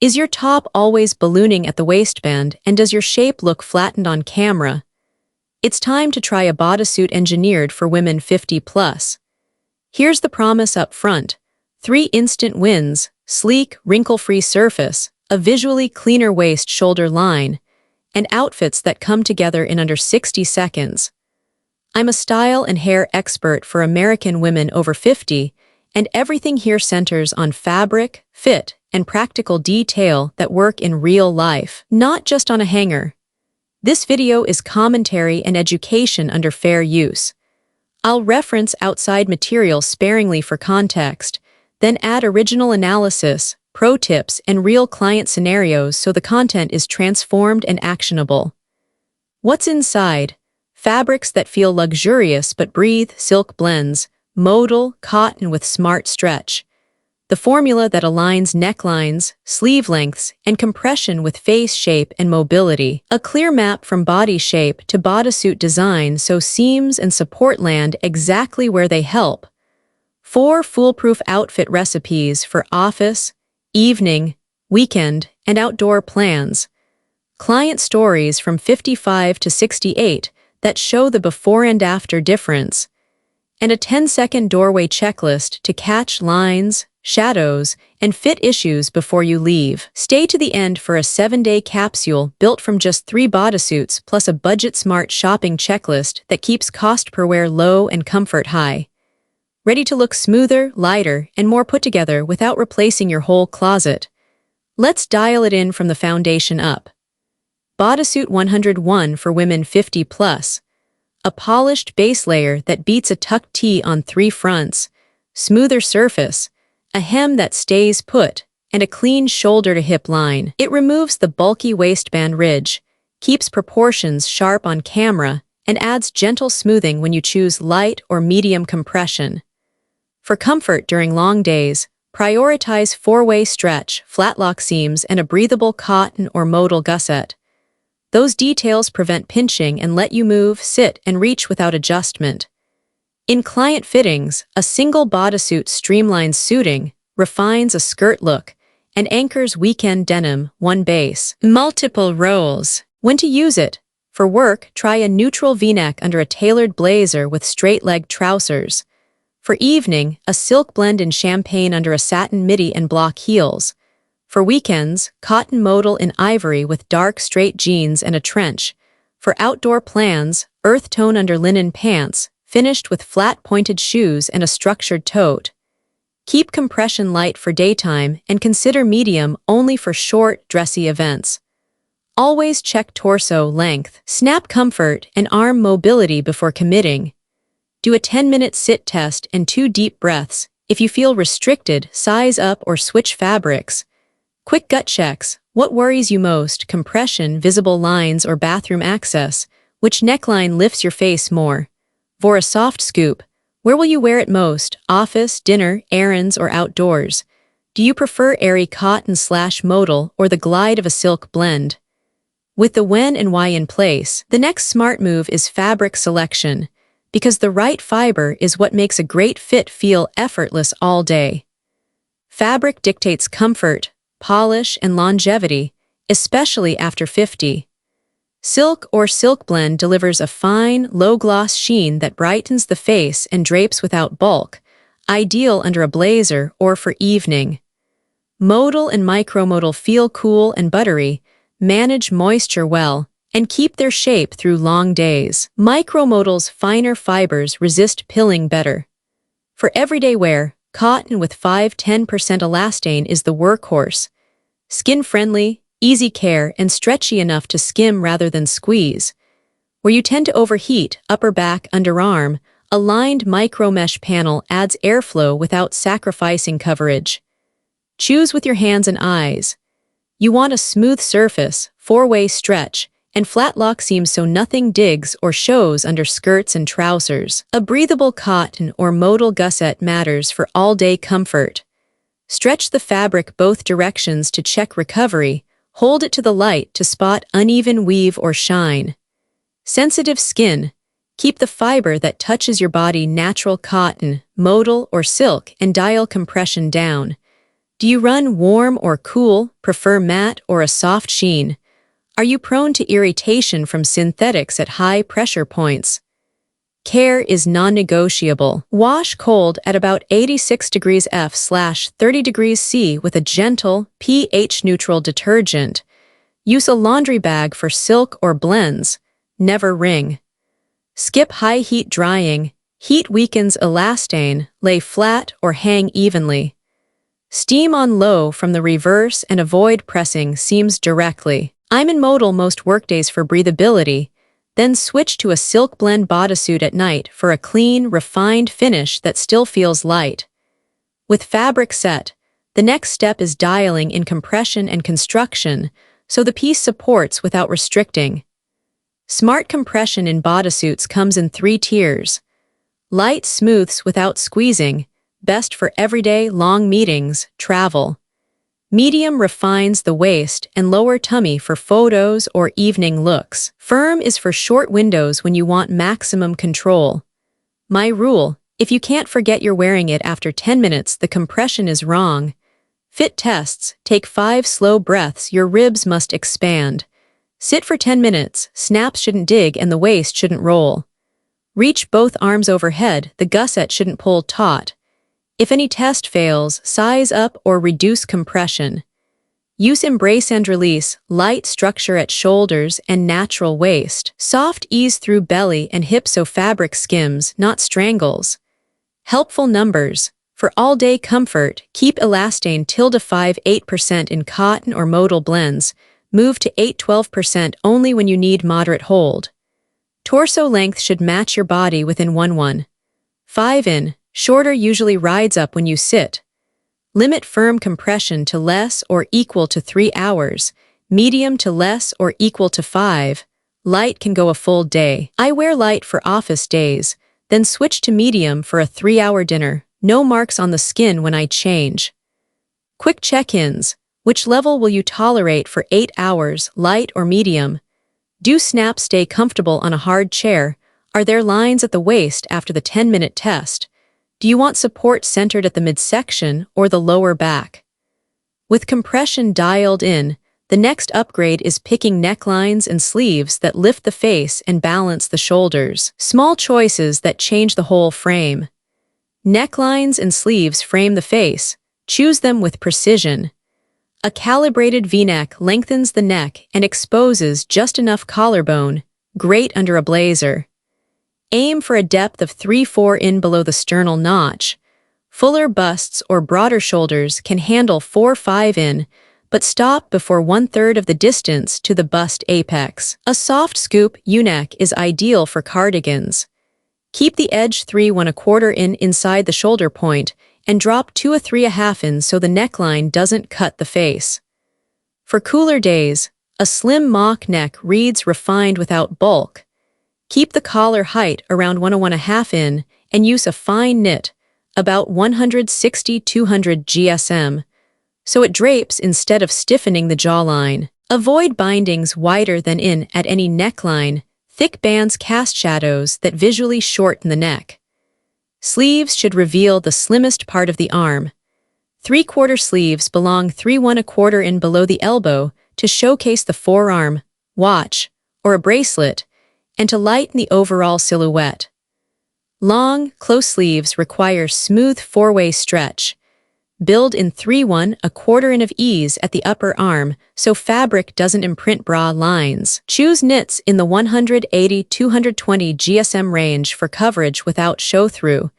Is your top always ballooning at the waistband, and does your shape look flattened on camera? It's time to try a bodysuit engineered for women 50 plus. Here's the promise up front: 3 instant wins, sleek, wrinkle-free surface, a visually cleaner waist-shoulder line, and outfits that come together in under 60 seconds. I'm a style and hair expert for American women over 50, and everything here centers on fabric, fit, and practical detail that work in real life, not just on a hanger. This video is commentary and education under fair use. I'll reference outside material sparingly for context, then add original analysis, pro tips, and real client scenarios so the content is transformed and actionable. What's inside? Fabrics that feel luxurious but breathe: silk blends, modal, cotton with smart stretch. The formula that aligns necklines, sleeve lengths, and compression with face shape and mobility. A clear map from body shape to bodysuit design so seams and support land exactly where they help. 4 foolproof outfit recipes for office, evening, weekend, and outdoor plans. Client stories from 55 to 68 that show the before and after difference. And a 10-second doorway checklist to catch lines, shadows, and fit issues before you leave. Stay to the end for a 7-day capsule built from just 3 bodysuits plus a budget-smart shopping checklist that keeps cost per wear low and comfort high. Ready to look smoother, lighter, and more put together without replacing your whole closet. Let's dial it in from the foundation up. Bodysuit 101 for women 50 plus. A polished base layer that beats a tucked tee on 3 fronts, smoother surface, a hem that stays put, and a clean shoulder-to-hip line. It removes the bulky waistband ridge, keeps proportions sharp on camera, and adds gentle smoothing when you choose light or medium compression. For comfort during long days, prioritize 4-way stretch, flat lock seams, and a breathable cotton or modal gusset. Those details prevent pinching and let you move, sit, and reach without adjustment. In client fittings, a single bodysuit streamlines suiting, refines a skirt look, and anchors weekend denim, one base. Multiple roles. When to use it? For work, try a neutral V-neck under a tailored blazer with straight-leg trousers. For evening, a silk blend in champagne under a satin midi and block heels. For weekends, cotton modal in ivory with dark straight jeans and a trench. For outdoor plans, earth tone under linen pants, finished with flat pointed shoes and a structured tote. Keep compression light for daytime and consider medium only for short, dressy events. Always check torso length, snap comfort, and arm mobility before committing. Do a 10-minute sit test and 2 deep breaths. If you feel restricted, size up or switch fabrics. Quick gut checks. What worries you most? Compression, visible lines, or bathroom access? Which neckline lifts your face more? For a soft scoop, where will you wear it most? Office, dinner, errands, or outdoors? Do you prefer airy cotton/modal or the glide of a silk blend? With the when and why in place, the next smart move is fabric selection, because the right fiber is what makes a great fit feel effortless all day. Fabric dictates comfort, polish, and longevity, especially after 50. Silk or silk blend delivers a fine, low-gloss sheen that brightens the face and drapes without bulk, ideal under a blazer or for evening. Modal and micromodal feel cool and buttery, manage moisture well, and keep their shape through long days. Micromodal's finer fibers resist pilling better. For everyday wear, cotton with 5–10% elastane is the workhorse. Skin-friendly, easy care, and stretchy enough to skim rather than squeeze. Where you tend to overheat, upper back, underarm, a lined micro-mesh panel adds airflow without sacrificing coverage. Choose with your hands and eyes. You want a smooth surface, 4-way stretch, and flat lock seams so nothing digs or shows under skirts and trousers. A breathable cotton or modal gusset matters for all-day comfort. Stretch the fabric both directions to check recovery. Hold it to the light to spot uneven weave or shine. Sensitive skin. Keep the fiber that touches your body natural cotton, modal, or silk and dial compression down. Do you run warm or cool, prefer matte or a soft sheen? Are you prone to irritation from synthetics at high pressure points? Care is non-negotiable. Wash cold at about 86 degrees F/30 degrees C with a gentle, pH-neutral detergent. Use a laundry bag for silk or blends. Never wring. Skip high heat drying. Heat weakens elastane, lay flat or hang evenly. Steam on low from the reverse and avoid pressing seams directly. I'm in modal most workdays for breathability, then switch to a silk blend bodysuit at night for a clean, refined finish that still feels light. With fabric set, the next step is dialing in compression and construction so the piece supports without restricting. Smart compression in bodysuits comes in 3 tiers. Light smooths without squeezing, best for everyday long meetings, travel. Medium refines the waist and lower tummy for photos or evening looks. Firm is for short windows when you want maximum control. My rule: if you can't forget you're wearing it after 10 minutes, the compression is wrong. Fit tests: take 5 slow breaths, your ribs must expand. Sit for 10 minutes, snaps shouldn't dig and the waist shouldn't roll. Reach both arms overhead, the gusset shouldn't pull taut. If any test fails, size up or reduce compression. Use embrace and release, light structure at shoulders and natural waist. Soft ease through belly and hips so fabric skims, not strangles. Helpful numbers. For all-day comfort, keep elastane -5-8% in cotton or modal blends. Move to 8-12% only when you need moderate hold. Torso length should match your body within 1.5 in. Shorter usually rides up when you sit. Limit firm compression to less or equal to 3 hours, medium to less or equal to 5. Light can go a full day. I wear light for office days, then switch to medium for a 3-hour dinner. No marks on the skin when I change. Quick check-ins. Which level will you tolerate for 8 hours, light or medium? Do snaps stay comfortable on a hard chair? Are there lines at the waist after the 10-minute test? Do you want support centered at the midsection or the lower back? With compression dialed in, the next upgrade is picking necklines and sleeves that lift the face and balance the shoulders. Small choices that change the whole frame. Necklines and sleeves frame the face. Choose them with precision. A calibrated V-neck lengthens the neck and exposes just enough collarbone, great under a blazer. Aim for a depth of 3-4 in below the sternal notch. Fuller busts or broader shoulders can handle 4-5 in, but stop before 1/3 of the distance to the bust apex. A soft scoop U-neck is ideal for cardigans. Keep the edge 3-1/4 in inside the shoulder point and drop 2-3.5 in so the neckline doesn't cut the face. For cooler days, a slim mock neck reads refined without bulk. Keep the collar height around 1-1.5 in and use a fine knit, about 160-200 GSM, so it drapes instead of stiffening the jawline. Avoid bindings wider than in at any neckline. Thick bands cast shadows that visually shorten the neck. Sleeves should reveal the slimmest part of the arm. 3/4 sleeves belong 3-1/4 in below the elbow to showcase the forearm, watch, or a bracelet, and to lighten the overall silhouette. Long, close sleeves require smooth 4-way stretch. Build in 3-1/4 in of ease at the upper arm so fabric doesn't imprint bra lines. Choose knits in the 180-220 GSM range for coverage without show-through,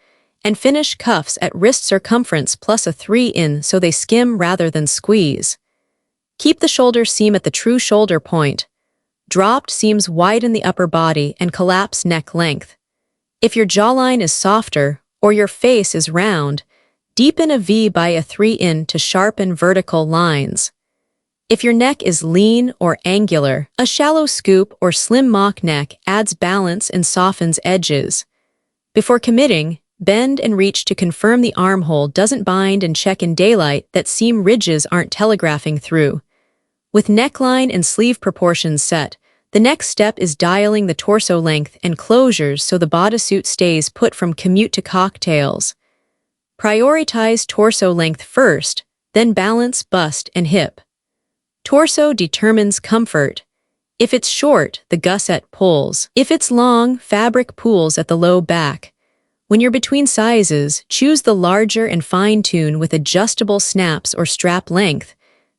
and finish cuffs at wrist circumference plus a 3 in so they skim rather than squeeze. Keep the shoulder seam at the true shoulder point. Dropped seams widen the upper body and collapse neck length. If your jawline is softer or your face is round, deepen a V by a 3 in to sharpen vertical lines. If your neck is lean or angular, a shallow scoop or slim mock neck adds balance and softens edges. Before committing, bend and reach to confirm the armhole doesn't bind and check in daylight that seam ridges aren't telegraphing through. With neckline and sleeve proportions set, the next step is dialing the torso length and closures so the bodysuit stays put from commute to cocktails. Prioritize torso length first, then balance bust and hip. Torso determines comfort. If it's short, the gusset pulls. If it's long, fabric pools at the low back. When you're between sizes, choose the larger and fine-tune with adjustable snaps or strap length.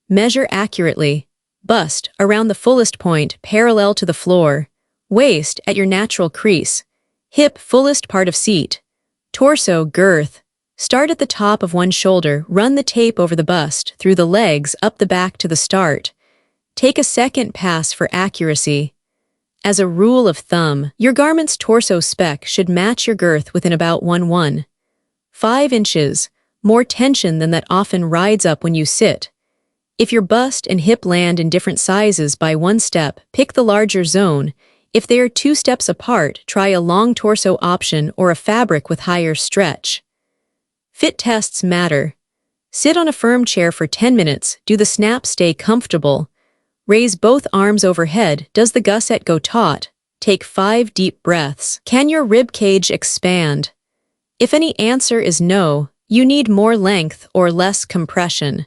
Measure accurately. Bust, around the fullest point, parallel to the floor. Waist, at your natural crease. Hip, fullest part of seat. Torso, girth. Start at the top of one shoulder, run the tape over the bust, through the legs, up the back to the start. Take a second pass for accuracy. As a rule of thumb, your garment's torso spec should match your girth within about 1.5 inches, more tension than that often rides up when you sit. If your bust and hip land in different sizes by one step, pick the larger zone. If they are 2 steps apart, try a long torso option or a fabric with higher stretch. Fit tests matter. Sit on a firm chair for 10 minutes. Do the snaps stay comfortable? Raise both arms overhead. Does the gusset go taut? Take 5 deep breaths. Can your rib cage expand? If any answer is no, you need more length or less compression.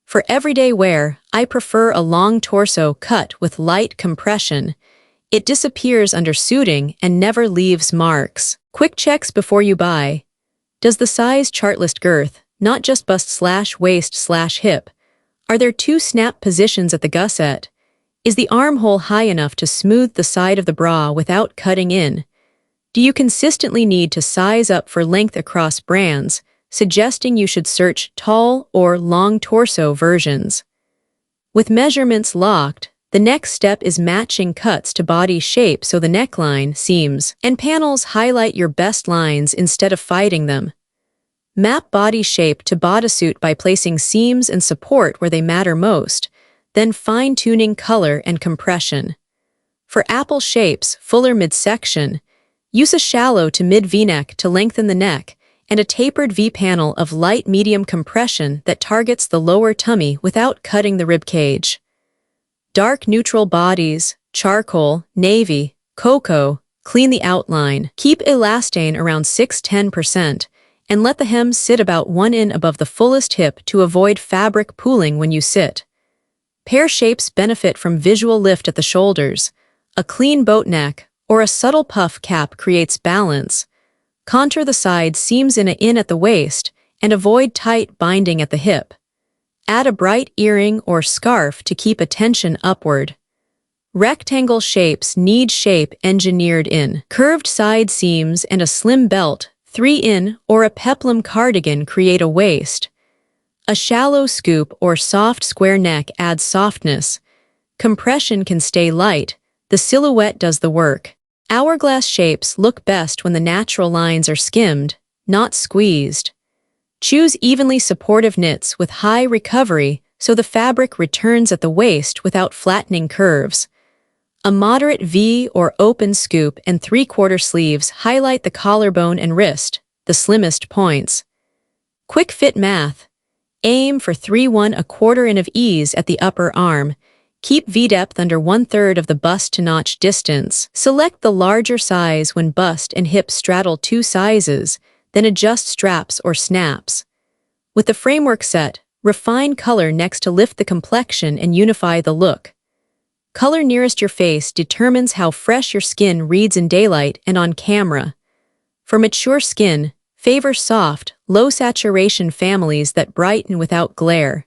For everyday wear, I prefer a long torso cut with light compression. It disappears under suiting and never leaves marks. Quick checks before you buy. Does the size chart list girth, not just bust/waist/hip? Are there 2 snap positions at the gusset? Is the armhole high enough to smooth the side of the bra without cutting in? Do you consistently need to size up for length across brands, suggesting you should search tall or long torso versions? With measurements locked, the next step is matching cuts to body shape so the neckline, seams, and panels highlight your best lines instead of fighting them. Map body shape to bodysuit by placing seams and support where they matter most, then fine-tuning color and compression. For apple shapes, fuller midsection, use a shallow to mid V-neck to lengthen the neck and a tapered V-panel of light-medium compression that targets the lower tummy without cutting the rib cage. Dark neutral bodies, charcoal, navy, cocoa, clean the outline. Keep elastane around 6–10%. And let the hem sit about 1 in above the fullest hip to avoid fabric pooling when you sit. Pear shapes benefit from visual lift at the shoulders. A clean boat neck or a subtle puff cap creates balance. Contour the side seams in at the waist and avoid tight binding at the hip. Add a bright earring or scarf to keep attention upward. Rectangle shapes need shape engineered in. Curved side seams and a slim belt, 3 in, or a peplum cardigan create a waist. A shallow scoop or soft square neck adds softness. Compression can stay light. The silhouette does the work. Hourglass shapes look best when the natural lines are skimmed, not squeezed. Choose evenly supportive knits with high recovery so the fabric returns at the waist without flattening curves. A moderate V or open scoop and 3/4 sleeves highlight the collarbone and wrist, the slimmest points. Quick fit math. Aim for 3–1/4 in of ease at the upper arm. Keep V-depth under 1/3 of the bust to notch distance. Select the larger size when bust and hip straddle 2 sizes, then adjust straps or snaps. With the framework set, refine color next to lift the complexion and unify the look. Color nearest your face determines how fresh your skin reads in daylight and on camera. For mature skin, favor soft, low-saturation families that brighten without glare.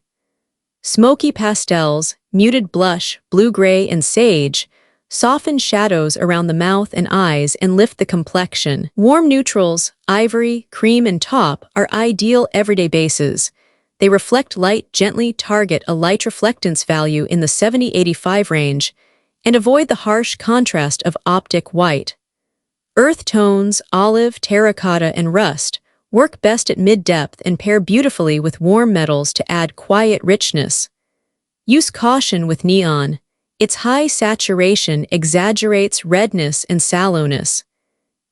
Smoky pastels, muted blush, blue-gray, and sage soften shadows around the mouth and eyes and lift the complexion. Warm neutrals, ivory, cream, and taupe are ideal everyday bases. They reflect light gently, target a light reflectance value in the 70–85 range, and avoid the harsh contrast of optic white. Earth tones, olive, terracotta, and rust work best at mid-depth and pair beautifully with warm metals to add quiet richness. Use caution with neon. Its high saturation exaggerates redness and sallowness.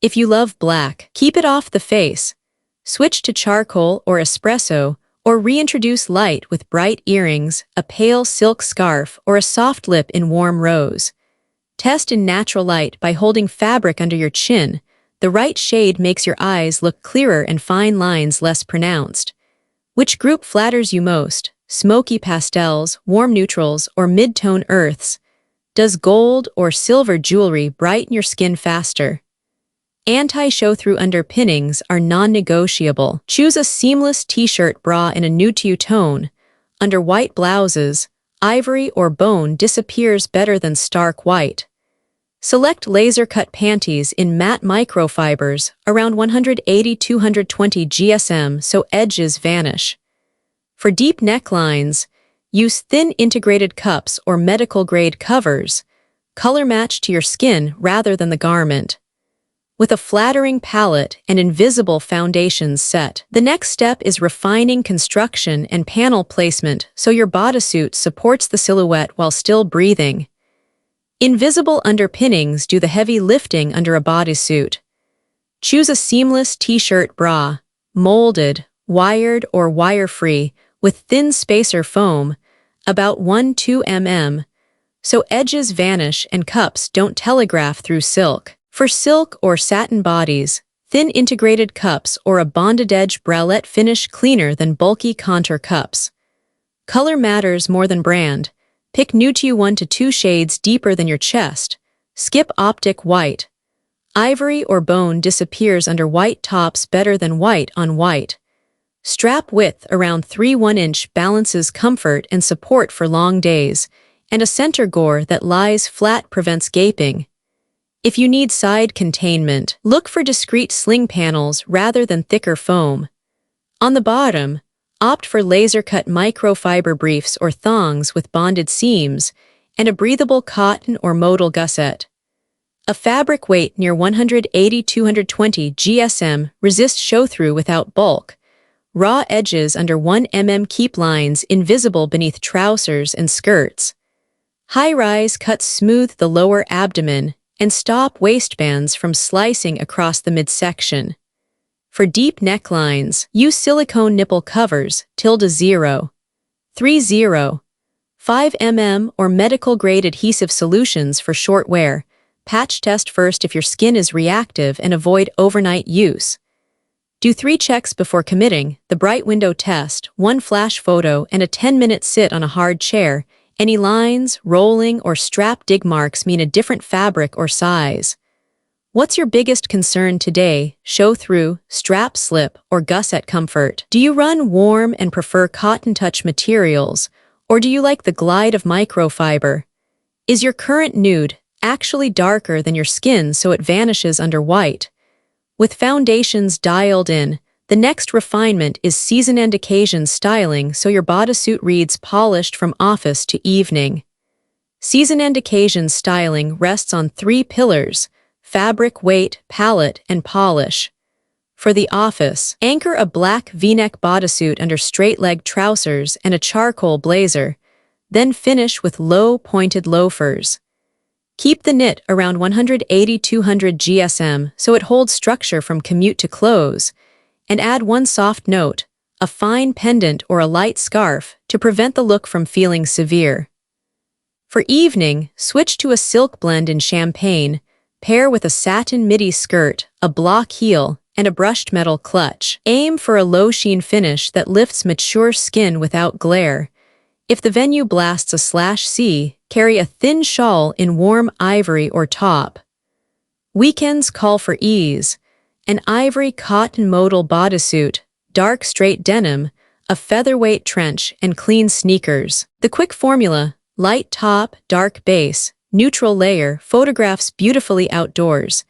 If you love black, keep it off the face. Switch to charcoal or espresso, or reintroduce light with bright earrings, a pale silk scarf, or a soft lip in warm rose. Test in natural light by holding fabric under your chin. The right shade makes your eyes look clearer and fine lines less pronounced. Which group flatters you most? Smoky pastels, warm neutrals, or mid-tone earths? Does gold or silver jewelry brighten your skin faster? Anti-show-through underpinnings are non-negotiable. Choose a seamless t-shirt bra in a nude-to-you tone. Under white blouses, ivory or bone disappears better than stark white. Select laser-cut panties in matte microfibers around 180-220 GSM so edges vanish. For deep necklines, use thin integrated cups or medical-grade covers. Color match to your skin rather than the garment. With a flattering palette and invisible foundations set, the next step is refining construction and panel placement so your bodysuit supports the silhouette while still breathing. Invisible underpinnings do the heavy lifting under a bodysuit. Choose a seamless t-shirt bra, molded, wired or wire-free, with thin spacer foam, about 1-2 mm, so edges vanish and cups don't telegraph through silk. For silk or satin bodies, thin integrated cups or a bonded edge bralette finish cleaner than bulky contour cups. Color matters more than brand. Pick nude-to-you 1 to 2 shades deeper than your chest. Skip optic white. Ivory or bone disappears under white tops better than white on white. Strap width around 3/1" balances comfort and support for long days, and a center gore that lies flat prevents gaping. If you need side containment, look for discreet sling panels rather than thicker foam. On the bottom, opt for laser-cut microfiber briefs or thongs with bonded seams and a breathable cotton or modal gusset. A fabric weight near 180-220 GSM resists show-through without bulk. Raw edges under 1 mm keep lines invisible beneath trousers and skirts. High-rise cuts smooth the lower abdomen and stop waistbands from slicing across the midsection. For deep necklines, use silicone nipple covers ~0, 3-0, 5 mm or medical-grade adhesive solutions for short wear. Patch test first if your skin is reactive and avoid overnight use. Do 3 checks before committing: the bright window test, 1 flash photo, and a 10-minute sit on a hard chair. Any lines, rolling, or strap dig marks mean a different fabric or size. What's your biggest concern today? Show-through, strap slip, or gusset comfort? Do you run warm and prefer cotton touch materials, or do you like the glide of microfiber? Is your current nude actually darker than your skin so it vanishes under white? With foundations dialed in, the next refinement is season and occasion styling so your bodysuit reads polished from office to evening. Season and occasion styling rests on 3 pillars: fabric, weight, palette, and polish. For the office, anchor a black V-neck bodysuit under straight-leg trousers and a charcoal blazer, then finish with low, pointed loafers. Keep the knit around 180-200 GSM so it holds structure from commute to close, and add 1 soft note, a fine pendant or a light scarf, to prevent the look from feeling severe. For evening, switch to a silk blend in champagne, pair with a satin midi skirt, a block heel, and a brushed metal clutch. Aim for a low sheen finish that lifts mature skin without glare. If the venue blasts a /C, carry a thin shawl in warm ivory or taupe. Weekends call for ease. An ivory cotton modal bodysuit, dark straight denim, a featherweight trench, and clean sneakers. The quick formula: light top, dark base, neutral layer photographs beautifully outdoors,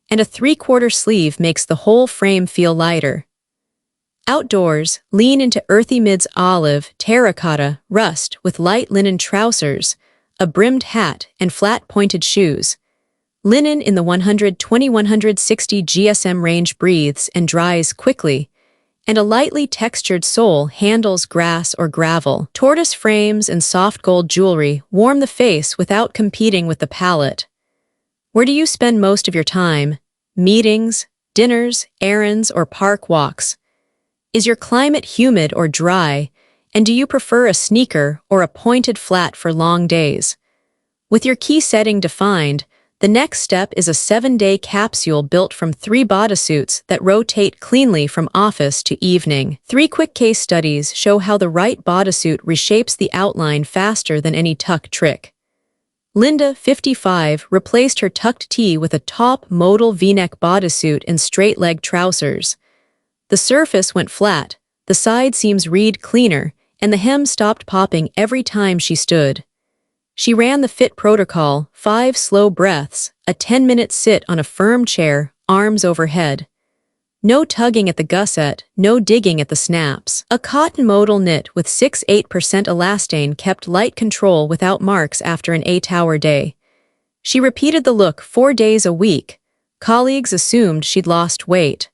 and a 3/4 sleeve makes the whole frame feel lighter. Outdoors, lean into earthy mids olive, terracotta, rust with light linen trousers, a brimmed hat, and flat pointed shoes. Linen in the 120-160 GSM range breathes and dries quickly, and a lightly textured sole handles grass or gravel. Tortoise frames and soft gold jewelry warm the face without competing with the palette. Where do you spend most of your time? Meetings, dinners, errands, or park walks? Is your climate humid or dry, and do you prefer a sneaker or a pointed flat for long days? With your key setting defined, The next step is a 7-day capsule built from 3 bodysuits that rotate cleanly from office to evening. 3 quick case studies show how the right bodysuit reshapes the outline faster than any tuck trick. Linda, 55, replaced her tucked tee with a top modal V-neck bodysuit and straight-leg trousers. The surface went flat, the side seams read cleaner, and the hem stopped popping every time she stood. She ran the fit protocol, 5 slow breaths, a 10-minute sit on a firm chair, arms overhead. No tugging at the gusset, no digging at the snaps. A cotton modal knit with 6-8% elastane kept light control without marks after an 8-hour day. She repeated the look 4 days a week. Colleagues assumed she'd lost weight.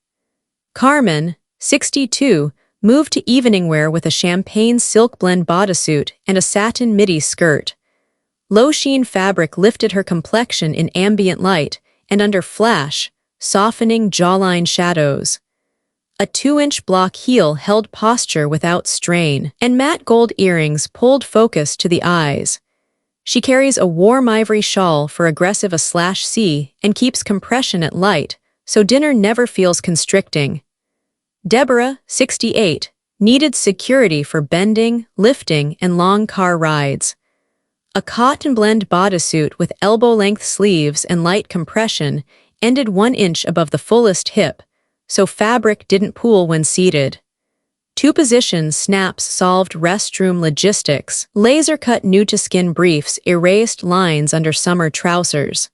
Carmen, 62, moved to evening wear with a champagne silk blend bodysuit and a satin midi skirt. Low-sheen fabric lifted her complexion in ambient light and under flash, softening jawline shadows. A 2-inch block heel held posture without strain, and matte gold earrings pulled focus to the eyes. She carries a warm ivory shawl for aggressive A/C and keeps compression at light, so dinner never feels constricting. Deborah, 68, needed security for bending, lifting, and long car rides. A cotton blend bodysuit with elbow-length sleeves and light compression ended 1 inch above the fullest hip, so fabric didn't pool when seated. 2-position snaps solved restroom logistics. Laser-cut new-to-skin briefs erased lines under summer trousers.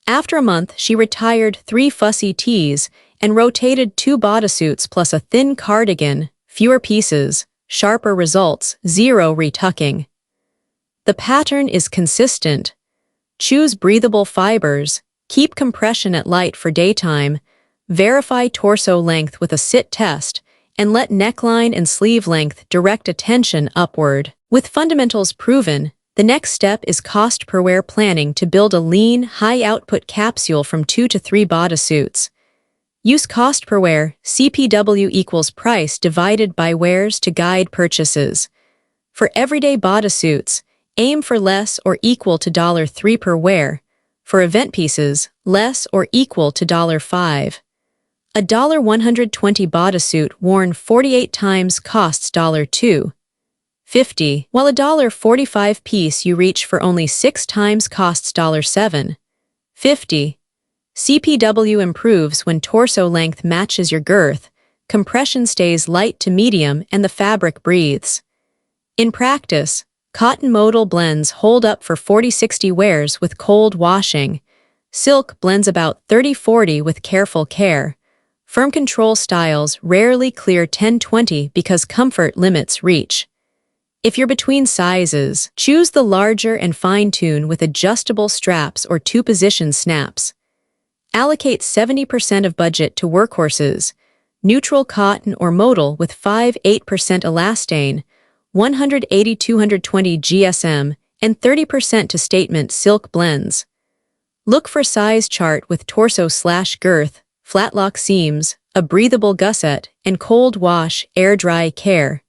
After a month, she retired 3 fussy tees and rotated 2 bodysuits plus a thin cardigan, fewer pieces, sharper results, 0 retucking. The pattern is consistent. Choose breathable fibers, keep compression at light for daytime, verify torso length with a sit test, and let neckline and sleeve length direct attention upward. With fundamentals proven, the next step is cost per wear planning to build a lean, high-output capsule from 2 to 3 bodysuits. Use cost per wear, CPW equals price divided by wears to guide purchases. For everyday bodysuits, aim for less or equal to $3 per wear. For event pieces, less or equal to $5. A $120 bodysuit worn 48 times costs $2.50, while a $45 piece you reach for only 6 times costs $7.50. CPW improves when torso length matches your girth, compression stays light to medium, and the fabric breathes. In practice, cotton modal blends hold up for 40-60 wears with cold washing. Silk blends about 30-40 with careful care. Firm control styles rarely clear 10-20 because comfort limits reach. If you're between sizes, choose the larger and fine-tune with adjustable straps or 2-position snaps. Allocate 70% of budget to workhorses, neutral cotton or modal with 5-8% elastane, 180-220 GSM, and 30% to statement silk blends. Look for size chart with torso/girth, flat lock seams, a breathable gusset, and cold wash, air-dry care.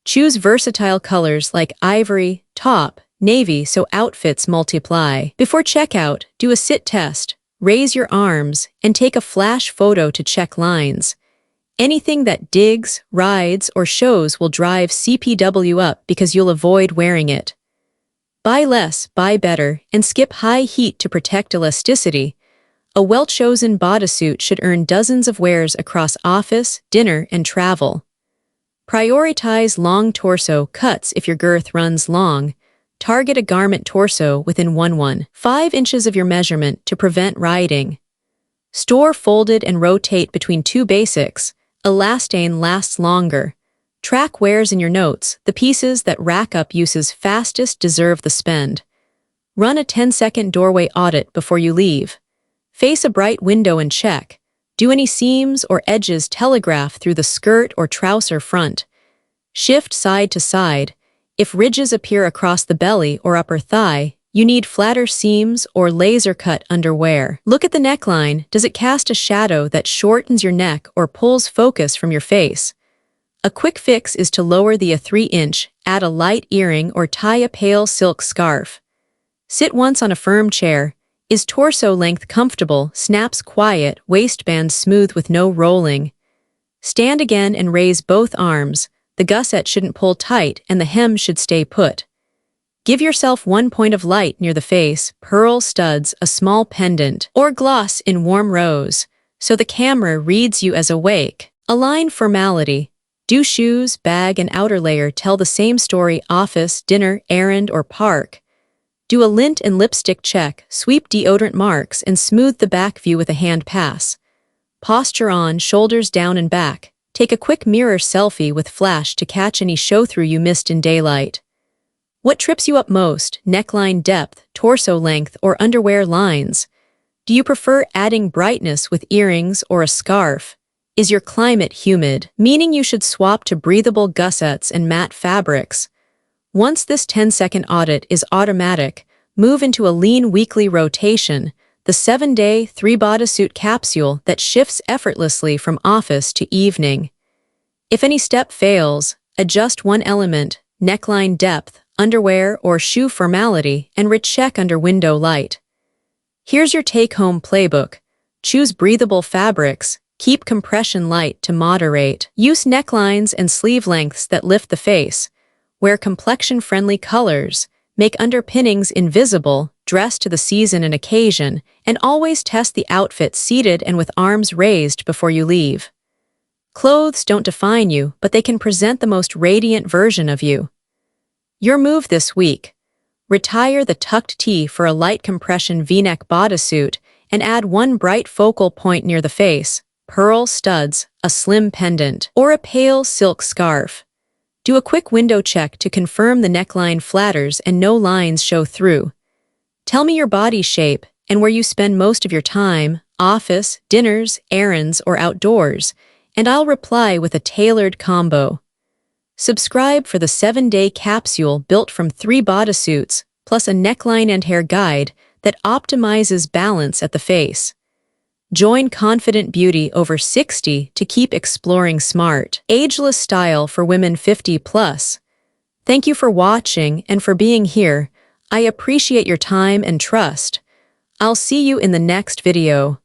Choose versatile colors like ivory, taupe, navy so outfits multiply. Before checkout, do a sit test, raise your arms, and take a flash photo to check lines. Anything that digs, rides, or shows will drive CPW up because you'll avoid wearing it. Buy less, buy better, and skip high heat to protect elasticity. A well-chosen bodysuit should earn dozens of wears across office, dinner, and travel. Prioritize long torso cuts if your girth runs long. Target a garment torso within 1.5 inches of your measurement to prevent riding. Store folded and rotate between 2 basics. Elastane lasts longer. Track wears in your notes. The pieces that rack up uses fastest deserve the spend. Run a 10-second doorway audit before you leave. Face a bright window and check. Do any seams or edges telegraph through the skirt or trouser front? Shift side to side. If ridges appear across the belly or upper thigh, you need flatter seams or laser-cut underwear. Look at the neckline. Does it cast a shadow that shortens your neck or pulls focus from your face? A quick fix is to lower the 3-inch, add a light earring or tie a pale silk scarf. Sit once on a firm chair. Is torso length comfortable, snaps quiet, waistband smooth with no rolling? Stand again and raise both arms. The gusset shouldn't pull tight and the hem should stay put. Give yourself 1 point of light near the face, pearl studs, a small pendant, or gloss in warm rose, so the camera reads you as awake. Align formality. Do shoes, bag, and outer layer tell the same story: office, dinner, errand, or park? Do a lint and lipstick check, sweep deodorant marks, and smooth the back view with a hand pass. Posture on, shoulders down and back. Take a quick mirror selfie with flash to catch any show-through you missed in daylight. What trips you up most, neckline depth, torso length, or underwear lines? Do you prefer adding brightness with earrings or a scarf? Is your climate humid, meaning you should swap to breathable gussets and matte fabrics? Once this 10-second audit is automatic, move into a lean weekly rotation, the 7-day 3-bodysuit capsule that shifts effortlessly from office to evening. If any step fails, adjust one element, neckline depth, underwear, or shoe formality, and recheck under window light. Here's your take-home playbook. Choose breathable fabrics, keep compression light to moderate, use necklines and sleeve lengths that lift the face, wear complexion-friendly colors, make underpinnings invisible, dress to the season and occasion, and always test the outfit seated and with arms raised before you leave. Clothes don't define you, but they can present the most radiant version of you. Your move this week: retire the tucked tee for a light compression V-neck bodysuit and add one bright focal point near the face, pearl studs, a slim pendant, or a pale silk scarf. Do a quick window check to confirm the neckline flatters and no lines show through. Tell me your body shape and where you spend most of your time, office, dinners, errands, or outdoors, and I'll reply with a tailored combo. Subscribe for the 7-day capsule built from 3 bodysuits, plus a neckline and hair guide that optimizes balance at the face. Join confident beauty over 60 to keep exploring smart, ageless style for women 50+. Thank you for watching and for being here. I appreciate your time and trust. I'll see you in the next video.